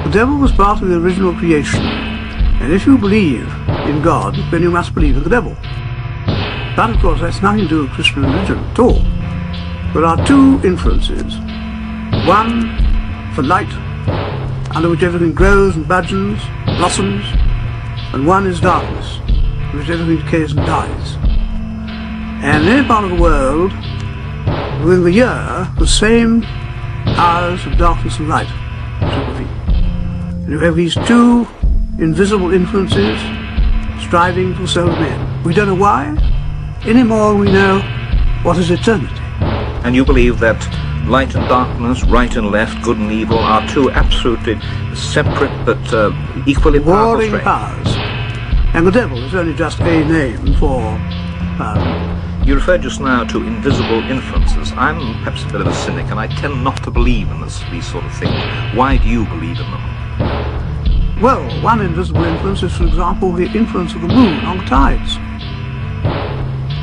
The devil was part of the original creation, and if you believe in God, then you must believe in the devil. But of course that's nothing to do with Christian religion at all. There are two influences. One for light, under which everything grows and burgeons, blossoms, and one is darkness, in which everything decays and dies. And in any part of the world, within the year, the same hours of darkness and light. And you have these two invisible influences striving for the soul of men. We don't know why, any more than we know what is eternity. And you believe that light and darkness, right and left, good and evil, are two absolutely separate but equally powerful warring strengths. powers. And the devil is only just a name for You referred just now to invisible influences. I'm perhaps a bit of a cynic, and I tend not to believe in these sort of things. Why do you believe in them? well, one invisible influence is, for example, the influence of the moon on the tides.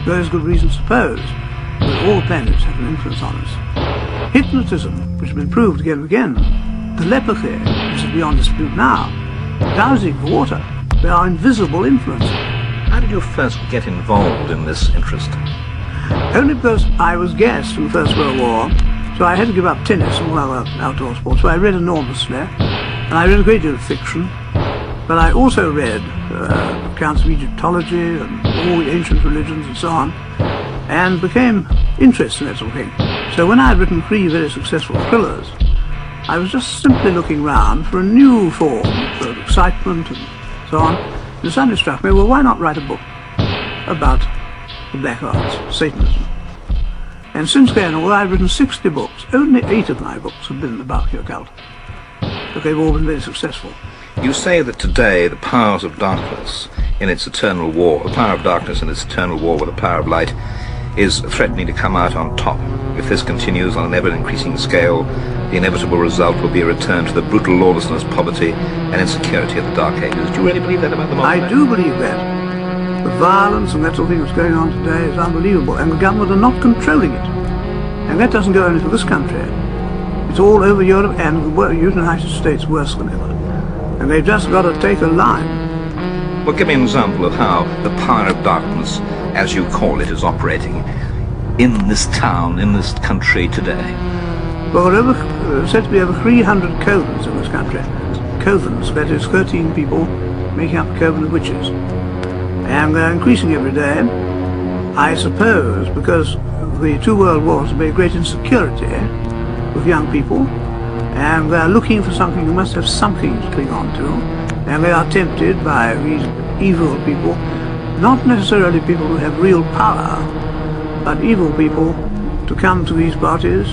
There is good reason to suppose that all planets have an influence on us. Hypnotism, which has been proved again and again, telepathy, which is beyond dispute now, dowsing of water, they are invisible influences. How did you first get involved in this interest? Only because I was gassed in the First World War, so I had to give up tennis and all other outdoor sports, so I read enormously, and I read a great deal of fiction, but I also read accounts of Egyptology and all the ancient religions and so on, and became interested in that sort of thing. So when I had written 3 very successful thrillers, I was just simply looking round for a new form of excitement and so on. And it suddenly struck me, well, why not write a book about the black arts, Satanism? And since then, although I've written 60 books, only 8 of my books have been about the occult. But they've all been very successful. You say that today the powers of darkness in its eternal war, the power of darkness in its eternal war with the power of light, is threatening to come out on top. If this continues on an ever-increasing scale, the inevitable result will be a return to the brutal lawlessness, poverty, and insecurity of the Dark Ages. Do you really believe that about the modern I do believe that. The violence and that sort of thing that's going on today is unbelievable, and the government are not controlling it. And that doesn't go only for this country. It's all over Europe and the United States worse than ever. And they've just got to take a line. Well, give me an example of how the power of darkness, as you call it, is operating in this town, in this country today. Well, there are said to be over 300 covens in this country. Covens, that is 13 people making up a coven of witches. And they're increasing every day, I suppose, because the 2 world wars have made great insecurity with young people, and they're looking for something, you must have something to cling on to, and they are tempted by these evil people, not necessarily people who have real power, but evil people, to come to these parties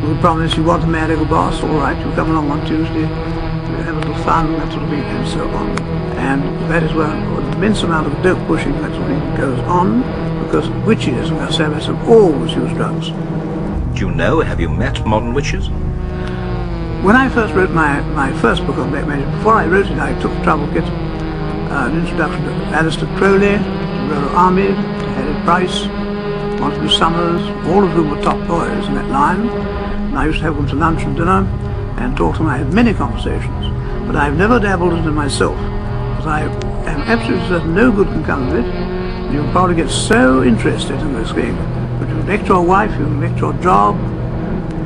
who promise you want to marry the boss, all right, you come along on Tuesday, you have a little fun, that sort of thing, and so on. And that is where an immense amount of dope pushing, that sort of thing, goes on, because witches and their servants have always used drugs. Do you know, have you met modern witches? When I first wrote my first book on black magic, before I wrote it, I took the trouble to get an introduction to Alistair Crowley, to Rollo Ahmed, to Harry Price, Montagu Summers, all of whom were top boys in that line. And I used to have them to lunch and dinner and talk to them. I had many conversations, but I've never dabbled in it myself, because I am absolutely certain no good can come of it. You'll probably get so interested in this thing, but you neglect your wife, you neglect your job,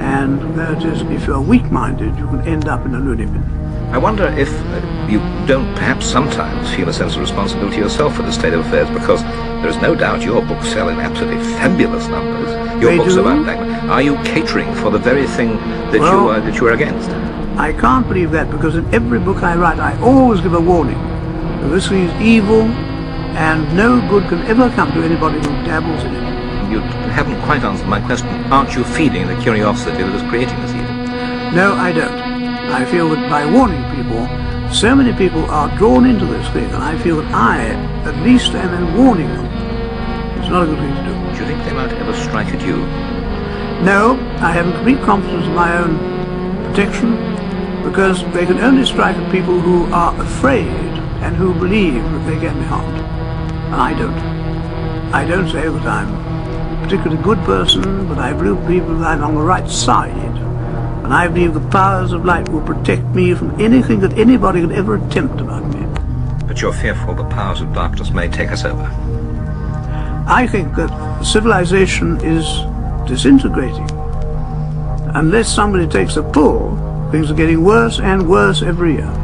and that is, if you're weak-minded, you can end up in a loony bin. I wonder if you don't perhaps sometimes feel a sense of responsibility yourself for the state of affairs, because there is no doubt your books sell in absolutely fabulous numbers. Your books about black magic. Are you catering for the very thing that you are against? I can't believe that, because in every book I write, I always give a warning. This thing is evil, and no good can ever come to anybody who dabbles in it. You haven't quite answered my question. Aren't you feeding the curiosity that is creating this evil? No, I don't. I feel that by warning people, so many people are drawn into this thing, and I feel that I, at least, am in warning them. It's not a good thing to do. Do you think they might ever strike at you? No, I have complete confidence in my own protection, because they can only strike at people who are afraid and who believe that they can be harmed. And I don't. I don't say that I'm a particularly good person, but I believe that I'm on the right side, and And I believe the powers of light will protect me from anything that anybody could ever attempt about me. But you're fearful the powers of darkness may take us over. I think that civilization is disintegrating. Unless somebody takes a pull, things are getting worse and worse every year.